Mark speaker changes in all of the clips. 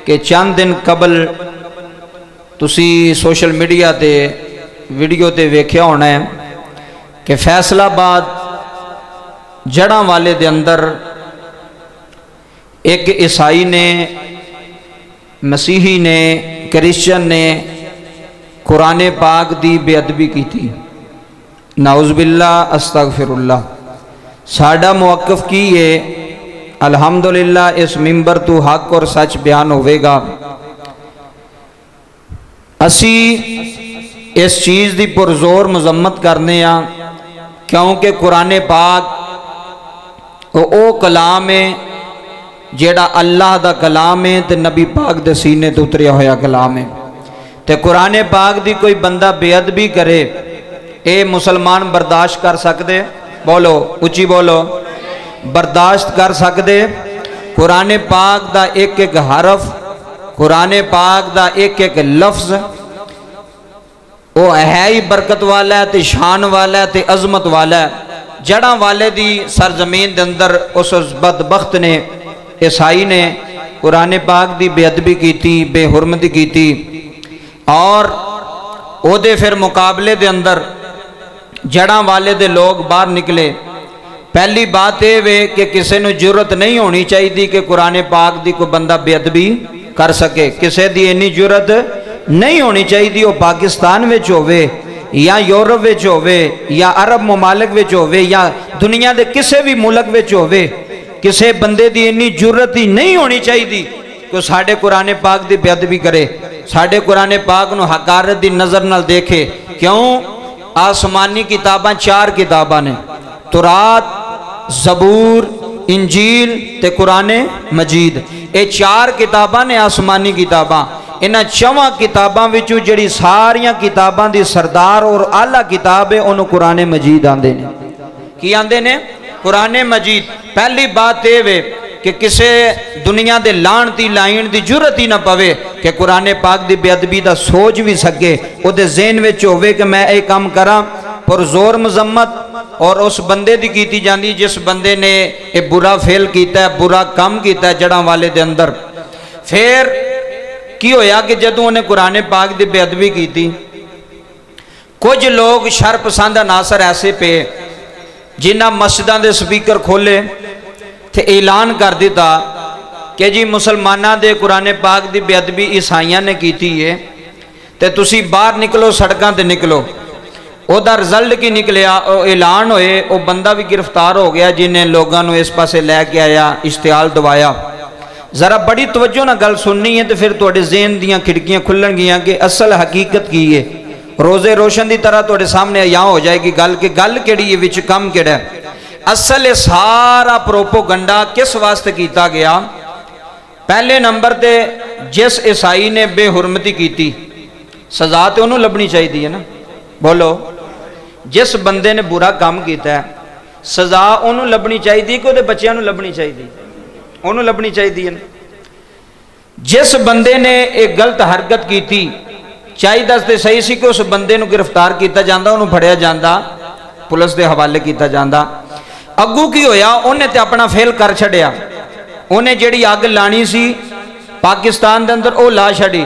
Speaker 1: کہ چند دن قبل تسی سوشل میڈیا تے ویڈیو تے ویکھیا ہونا ہے کہ فیصل آباد جڑاں والے دے اندر ایک عیسائی نے، مسیحی نے، کرسچن نے قرآن پاک دی بے ادبی کی تھی۔ نعوذ باللہ، استغفر اللہ۔ ساڈا موقف کی ہے، الحمدللہ اس ممبر تو حق اور سچ بیان ہوئے گا۔ اسی اس چیز دی پرزور مذمت کرنے ہاں کیونکہ قرآن پاک او کلام ہے جیڑا اللہ دا کلام ہے تے نبی پاک دے سینے تے اتریا ہویا کلام ہے، تے قرآن پاک دی کوئی بندہ بے ادبی کرے اے مسلمان برداشت کر سکدے؟ بولو اچھی بولو، برداشت کر سکدے؟ قرآن پاک دا ایک ایک حرف، قرآن پاک دا ایک ایک لفظ وہ ہے ہی برکت والا ہے تے شان والا ہے تے عظمت والا ہے۔ جڑاں والے دی سرزمین دے اندر اس بدبخت نے، عیسائی نے قرآن پاک دی بے ادبی کی تھی، بے حرمتی کی تھی، اور او دے پھر مقابلے دے اندر جڑاں والے دے لوگ باہر نکلے۔ پہلی بات یہ ہے کہ کسے نو جرت نہیں ہونی چاہیے کہ قرآن پاک دی کوئی بندہ بے ادبی کر سکے، کسے دی انی جرت نہیں ہونی چاہیے، وہ پاکستان وچ ہوئے یا یورپ وچ ہوئے یا عرب ممالک وچ ہوئے یا دنیا دے کسے بھی ملک وچ ہوئے، کسے بندے دی انی جرت ہی نہیں ہونی چاہیے کہ ساڑھے قرآن پاک دی بے ادبی کرے، ساڑھے قرآن پاک نو حقارت دی نظر نال دیکھے۔ کیوں؟ آسمانی کتاباں 4 کتاباں نے، تورات، زبور، انجیل تے قرآن مجید، اے 4 کتاباں نے آسمانی کتاباں۔ انہاں 4 کتاباں وچوں جڑی ساریاں کتاباں دی سردار اور اعلیٰ کتاب ہے انہوں قرآن مجید آندے نے۔ کی آندے نے؟ قرآن مجید۔ پہلی بات یہ ہے کہ کسے دنیا دے لانتی لائن دی جرت ہی نہ پوے کہ قرآن پاک دی بے ادبی دا سوچ بھی سکے، او دے ذہن وچ ہوئے کہ میں ایک کام کراں، پر زور مذمت اور اس بندے دی کیتی جاندی جس بندے نے ایک برا فعل کیتا ہے، برا کام کیتا ہے جڑاں والے دے اندر۔ پھر کی ہویا کہ جدوں انہیں قرآن پاک دی بے ادبی کی تھی، کچھ لوگ شر پسند عناصر ایسے پہ جنہ مسجداں دے سپیکر کھولے تھے اعلان کر دیتا کہ جی مسلمانہ دے قرآن پاک دی بے ادبی عیسائیاں نے کی تھی ہے تے تسی باہر نکلو، سڑکاں تے نکلو۔ او دا رزلٹ کی نکلیا، او اعلان ہوئے، او بندہ بھی گرفتار ہو گیا جنہیں لوگاں نو اس پاسے لے کے آیا، اشتعال دوایا۔ ذرا بڑی توجہ نہ گل سننی ہے تو پھر توڑے ذہن دیاں کھڑکیاں کھلن گیاں کہ اصل حقیقت کی ہے، روزے روشن دی طرح توڑے سامنے یہاں ہو جائے گی گل کہ گل کیڑی ہے وچ کم کیڑا ہے۔ اصل سارا پروپوگنڈا کس واسطے کیتا گیا؟ پہلے نمبر تے جس عیسائی نے بے حرمتی کی تھی سزا تے انہوں لبنی چاہیے نا، بولو جس بندے نے برا کام کیتا ہے سزا انہوں لبنی چاہیے کہ وہ بچیاں نوں لبنی چاہیے؟ انہوں لبنی چاہیے نا۔ جس بندے نے ایک غلط حرکت کی تھی چاہیے دستے صحیح سی کہ اس بندے نو گرفتار کیتا جاندہ، انہوں پھڑیا جاندہ، پولیس دے حوالے کیتا جاندہ۔ اگو کی ہویا انہیں تے اپنا فیل کر چھڑیا، انہیں جڑی آگ لانی سی پاکستان دے اندر او لا چھڑی۔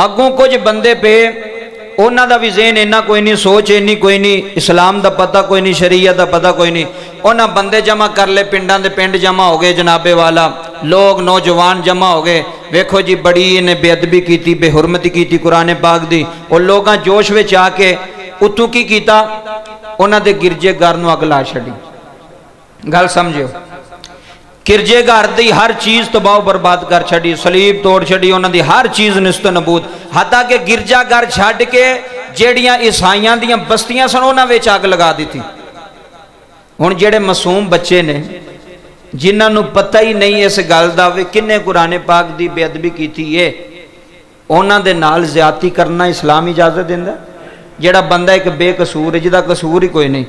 Speaker 1: اگوں کچھ بندے پہ اونا دا بھی ذہن اینا کوئی نہیں، سوچ اینی کوئی نہیں، اسلام دا پتہ کوئی نہیں، شریعت دا پتہ کوئی نہیں، اونا بندے جمع کر لے، پنڈان دے پنڈ جمع ہو گئے جنابے والا، لوگ نوجوان جمع ہو گئے، ویکھو جی بڑی انہیں بے ادبی کی تھی، بے حرمتی کی تھی قرآن پاک دی، اور لوگاں جوش وچ آ کے اتو کی کیتا، اونا دے گرجے گھر نو اگ لا چھڑی۔ گل سمجھو، گرجے گھر دی ہر چیز تباہ و برباد کر چھڑی، صلیب توڑ چھڑی، انہاں دی ہر چیز نست و نبود، حتیٰ کہ گرجا گھر چھڑ کے جیڑیاں عیسائیاں دیاں بستیاں سن انہاں وچ آگ لگا دی تھی۔ ہن جڑے معصوم بچے نے جنہاں نو پتہ ہی نہیں اس گل دا وی کنے قرآن پاک دی بے ادبی کیتی ہے، انہاں دے نال زیادتی کرنا اسلام اجازت دیندا؟ جڑا بندہ ایک بے قصور ہے، جدا قصور ہی کوئی نہیں،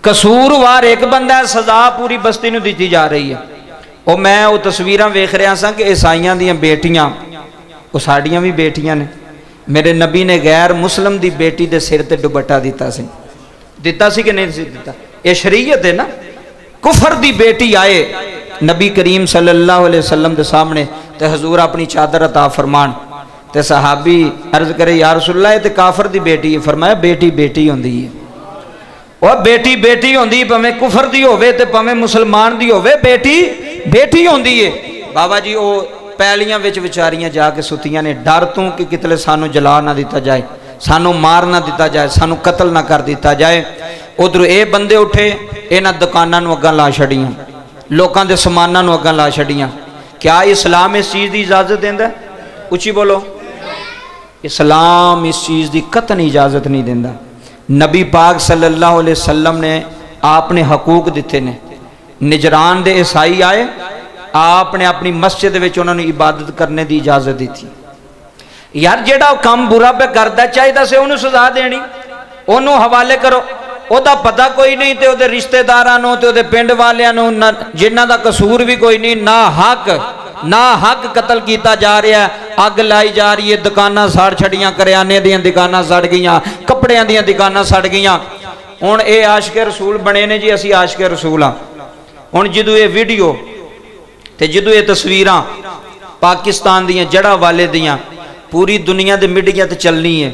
Speaker 1: قصوروار ایک بندہ ہے، سزا پوری بستی نو دیتی جا رہی ہے۔ اور میں وہ تصویراں ویکھ رہا سا کہ عیسائیاں دیاں بیٹیاں، وہ ساڑیاں بھی بیٹیاں نے، میرے نبی نے غیر مسلم دی بیٹی دے سر تے دوپٹہ دیتا سی کہ نہیں دیتا؟ یہ شریعت ہے نا۔ کفر دی بیٹی آئے نبی کریم صلی اللہ علیہ وسلم دے سامنے تے حضور اپنی چادر عطا فرمان تے صحابی عرض کرے یا رسول اللہ یہ تے کافر دی بیٹی ہے. فرمایا بیٹی بیٹی ہوندی ہے. وہ بیٹی بیٹی ہوندی پویں کفر دی ہوے تے پویں مسلمان دی ہوے بیٹی بیٹی ہوندی ہے. بابا جی وہ پیلیاں وچ وچاریاں جا کے ستیاں نے ڈر تو کہ کتلے سانو جلا نہ دیتا جائے, سانو مار نہ دیتا جائے, سانو قتل نہ کر دیتا جائے. ادھر اے بندے اٹھے انہاں دکاناں نو اگاں لا چھڑیاں, لوکاں دے ساماناں نو اگاں لا چھڑیاں. کیا اسلام اس چیز دی اجازت دیندا ہے؟ اچھی بولو. اسلام اس چیز دی قطعی اجازت نہیں دیندا. نبی پاک صلی اللہ علیہ وسلم نے آپ نے حقوق دیتے نے. نجران دے عیسائی آئے, آپ نے اپنی مسجد وچ انہوں نے عبادت کرنے دی اجازت دی تھی. یار جیڑا کام برا پہ کردا چاہیے سے انہوں سزا دینی, انہوں حوالے کرو. او دا پتہ کوئی نہیں تے او دے رشتہ دارانوں تے او دے پنڈ والیاں جنہاں دا قصور بھی کوئی نہیں, نا حق قتل کیتا جا رہا ہے, اگ لائی جا رہی ہے, دکاناں ساڑ چھڑیاں, کریانے دیاں دکاناں سڑ گئیاں, کپڑیاں دیاں دکاناں سڑ گئیاں. ہن اے عاشق رسول بنے نے جی, اسی عاشق رسول ہاں. ہن جدوں اے ویڈیو تے جدوں اے تصویراں پاکستان دیاں جڑا والے دیاں پوری دنیا دے میڈیا تے چلنی ہے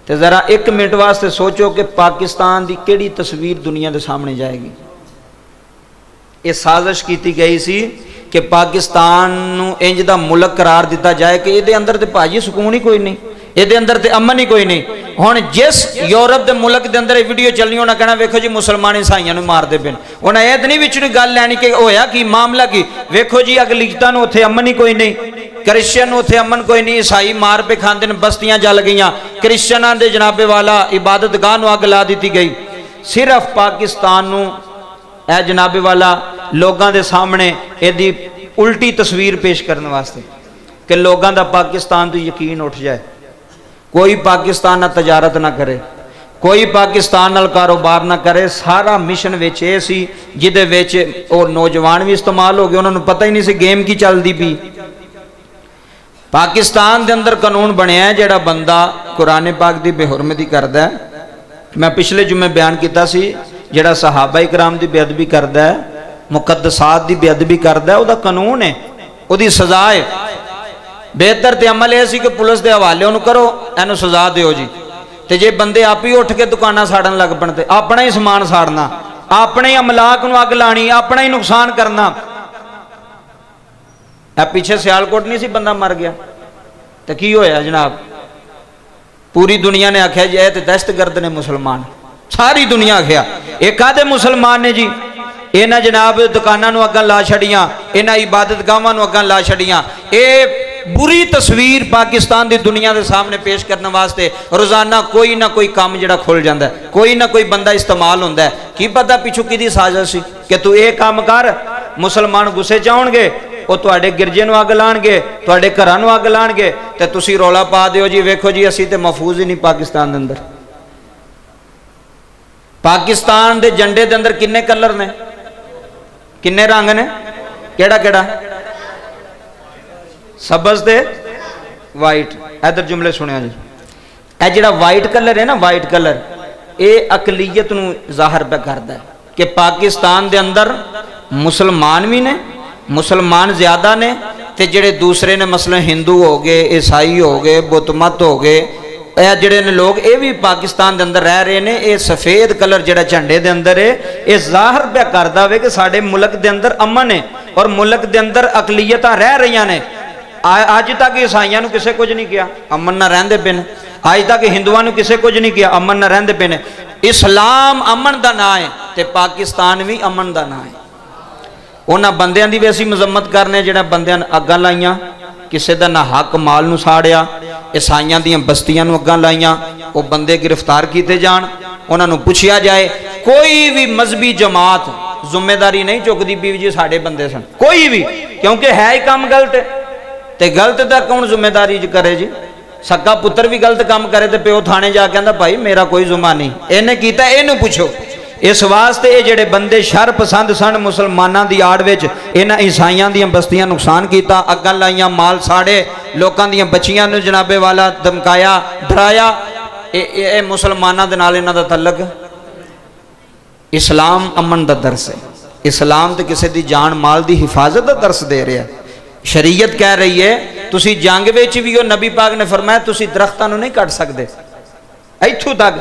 Speaker 1: تے ذرا ایک منٹ واسطے سوچو کہ پاکستان دی کیڑی تصویر دنیا دے سامنے جائے گی. یہ سازش کیتی گئی سی کہ پاکستان نو انج دا ملک قرار دیتا جائے کہ یہ اندر تے بھاجی سکون ہی کوئی نہیں, یہ اندر تے امن ہی کوئی نہیں. ہن جس یورپ دے ملک دے اندر یہ ویڈیو چلنی ہونا کہنا ویکھو جی مسلمان عیسائیاں نو مار دے پن, انہاں اے تے نہیں وچ گل لینی کہ ہویا کی معاملہ کی, ویکھو جی اگلیتاں نو اوتھے امن ہی کوئی نہیں, کرسچن اوتھے امن کوئی نہیں, عیسائی مار پہ کھاندے نے, بستیاں جل گئیاں, کرسچناں دے جناب والا عبادت گاہ نو اگ لا دیتی گئی. صرف پاکستان نو اے جناب والا لوگاں دے سامنے اے دی الٹی تصویر پیش کرنے واسطے کہ لوگاں دا پاکستان تو یقین اٹھ جائے. کوئی پاکستان نہ تجارت نہ کرے, کوئی پاکستان نال کاروبار نہ کرے. سارا مشن وچ اے سی جدے وچ اور نوجوان بھی استعمال ہو گئے, انہوں نے پتہ ہی نہیں سی گیم کی چل دی پی. پاکستان دے اندر قانون بنیا ہے جڑا بندہ قرآن پاک دی بے حرمتی کردا ہے, میں پچھلے جمعے بیان کیتا سی, جڑا صحابہ کرام دی بے ادبی کردا ہے, مقدسات دی بے ادبی کردا ہے, او دا قانون ہے, او دی سزا ہے. بہتر تے عمل ہے سی کہ پولیس دے حوالے انہوں کرو, اینو سزا دیو جی. تے جے بندے آپ ہی اٹھ کے دکانہ ساڑن لگ پڑتے, اپنا ہی سامان ساڑنا, اپنے ہی املاک نو اگ لانی, اپنا ہی نقصان کرنا. اے پیچھے سیالکوٹ نہیں سی بندہ مر گیا تو کی ہویا جناب, پوری دنیا نے آکھیا جی اے تے دہشت گرد نے مسلمان, ساری دنیا آکھیا. ایک آدھے مسلمان نے جی اینا جناب دکانہ نو اگاں لا چھڑیاں, اینا عبادت گاواں نو اگاں لا چھڑیاں. اے بری تصویر پاکستان دی دنیا دے سامنے پیش کرنے واسطے روزانہ کوئی نہ کوئی کام جڑا کھل جاندہ ہے, کوئی نہ کوئی بندہ استعمال ہوندہ ہے. کی پتہ پیچھو کی دی سازش سی کہ تو اے کام کر, مسلمان گسے چاہن گے, وہ تواڈے گرجے نو اگ لان گے, تواڈے گھراں نو اگ لان گے, تے تسی رولا پا دیو جی ویکھو جی اسی تے محفوظ ہی نہیں پاکستان دے اندر. پاکستان دے جنڈے دے اندر کنے کلر نے, کنے رنگ نے, کیڑا کیڑا, سبز دے وائٹ. ادھر جملے سنیا جی, اے جڑا وائٹ کلر ہے نا, وائٹ کلر اے اقلیت نو ظاہر پہ کردا ہے کہ پاکستان دے اندر مسلمان بھی نے, مسلمان زیادہ نے, تے جڑے دوسرے نے مثلا ہندو ہو گئے, عیسائی ہو گئے, بت مت ہو گئے, اے جڑے نے لوگ اے بھی پاکستان دے اندر رہ رہے نے. اے سفید کلر جڑا جھنڈے دے اندر ہے اے ظاہر پہ کردا وے کہ ساڈے ملک دے اندر امن ہے اور ملک دے اندر اقلیتاں رہ رہیاں نے. آج تک عیسائیاں نو کسے کچھ نہیں کیا, امن نہ رہندے پے نے. آج تک ہندوؤں نو کسے کچھ نہیں کیا, امن نہ رہندے پے نے. اسلام امن دا نام ہے تے پاکستان بھی امن دا نام ہے. انہاں بندیاں دی ویسی مذمت کرنے جڑا بندیاں اگاں لائیاں, کسے دا نہ حق مال نو ساڑیا, عیسائیاں دیاں بستیاں نو اگاں لائیاں, وہ بندے گرفتار کیتے جان, انہاں نو پوچھیا جائے. کوئی بھی مذہبی جماعت ذمہ داری نہیں چکدی بھی جی ساڈے بندے سن, کوئی بھی, کیونکہ ہے ہی کام غلط ہے. تے غلط دا کون ذمہ داری کرے جی, سکا پتر بھی غلط کام کرے تے پیو تھانے جا کے کہندا بھائی میرا کوئی ذمہ نہیں, اینے کیتا اینو پوچھو. اس واسطے اے جڑے بندے شر پسند سن مسلماناں دی آڑ وچ انہاں عیسائیاں دیاں بستیاں نقصان کیتا, اگاں لائیاں, مال ساڑے, لوکاں دیاں بچیاں نو جناب والا دمکایا, ڈرایا. اے مسلماناں دے نال انہاں دا تعلق. اسلام امن دا درس ہے, اسلام تے کسی دی جان مال دی حفاظت دا درس دے رہا ہے۔ شریعت کہہ رہی ہے تسی جنگ وچ بھی ہو، نبی پاک نے فرمایا تسی درختاں نو نہیں کٹ سکدے، ایتھوں تک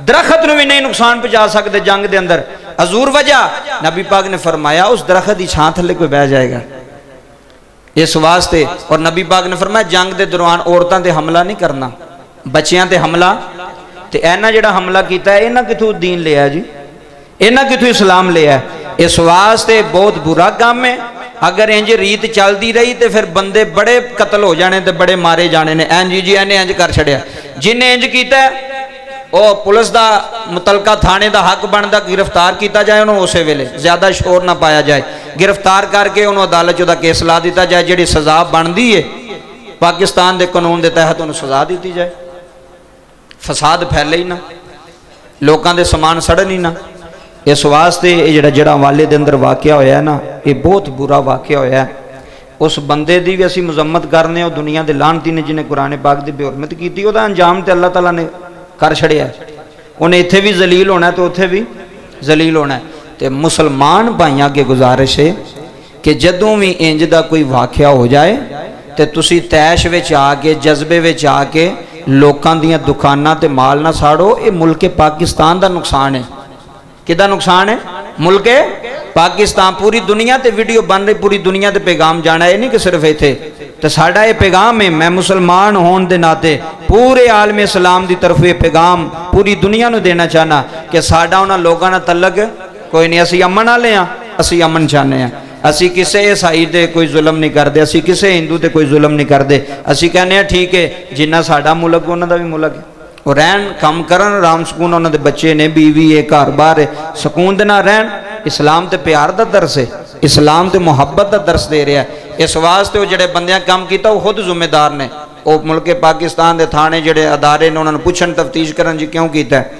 Speaker 1: درخت نو بھی نہیں نقصان پہنچا سکتے جنگ دے اندر۔ حضور وجہ نبی پاک نے فرمایا اس درخت دی چھاں تھلے کوئی بہ جائے گا اس واسطے۔ اور نبی پاک نے فرمایا جنگ دے دوران عورتاں تے حملہ نہیں کرنا، بچیاں تے حملہ تے اینا جڑا حملہ کیتا ہے اینا کتھوں دین لیا جی، اینا کتھوں اسلام لیا ہے۔ اس واسطے بہت برا کام ہے۔ اگر انج ریت چل دی رہی تے پھر بندے بڑے قتل ہو جانے تے بڑے مارے جانے نے، این جی اینے انج کر چھڑیا، جن نے انج کیتا ہے او پولیس دا متعلقہ تھانے دا حق بندا گرفتار کیتا جائے، انہوں اسے ویلے زیادہ شور نہ پایا جائے، گرفتار کر کے انہوں عدالت جو دا کیس لا دیتا جائے، جڑی سزا بندی ہے پاکستان دے قانون دے تحت انہوں سزا دیتی جائے، فساد پھیلے ہی نہ، لوکاں دے سامان سڑن ہی نہ۔ اس واسطے یہ جڑا والے دے اندر واقعہ ہویا ہے نا، یہ بہت برا واقعہ ہویا ہے۔ اس بندے دی بھی اسی مذمت کرنے اور دنیا دے لعنتی نے جنہیں قرآن پاک دی بے حرمت کی تھی، وہ دا انجام تے اللہ تعالیٰ نے کر چھڑیا ہے۔ انہیں اتھے بھی ذلیل ہونا ہے تو اتھے بھی ذلیل ہونا ہے۔ تے مسلمان بھائیاں کے گزارش ہے کہ جدوں بھی انج دا کوئی واقعہ ہو جائے تے تسی تیش وچ آ کے جذبے وچ آ کے لوکاں دیاں دکاناں تے مال نہ ساڑو، یہ ملک پاکستان دا نقصان ہے۔ کدا نقصان ہے؟ ملک پاکستان، پوری دنیا تے ویڈیو بن رہی، پوری دنیا تے پیغام جانا ہے، نہیں کہ صرف ایتھے تو ساڑھا یہ پیغام ہے۔ میں مسلمان ہون دے ناتے پورے عالم اسلام دی طرف یہ پیغام پوری دنیا نو دینا چاہنا کہ ساڑھا انہاں لوگاں نہ تعلق کوئی نہیں، اسی امن آلے ہیں، اسی امن چاہنے ہیں، اسی کسے عیسائی دے کوئی ظلم نہیں کر دے، اسی کسے ہندو دے کوئی ظلم نہیں کر دے، اسی کہنے ہیں ٹھیک ہے جنہ ساڑھا ملک انہاں دا بھی ملک ہے، اور رہن کم کرن رام سکون انہاں دے بچے نے، بیوی ہے، گھر بار ہے، سکون دے نہ رہن۔ اسلام تے پیار دا درس ہے، اسلام تے محبت دا درس دے رہا ہے۔ اس واسطے وہ جڑے بندیاں کام کیتا وہ خود ذمہ دار نے، وہ ملک پاکستان دے تھانے جڑے ادارے نے انہوں نے پوچھن تفتیش کرن جی کیوں کیتا ہے۔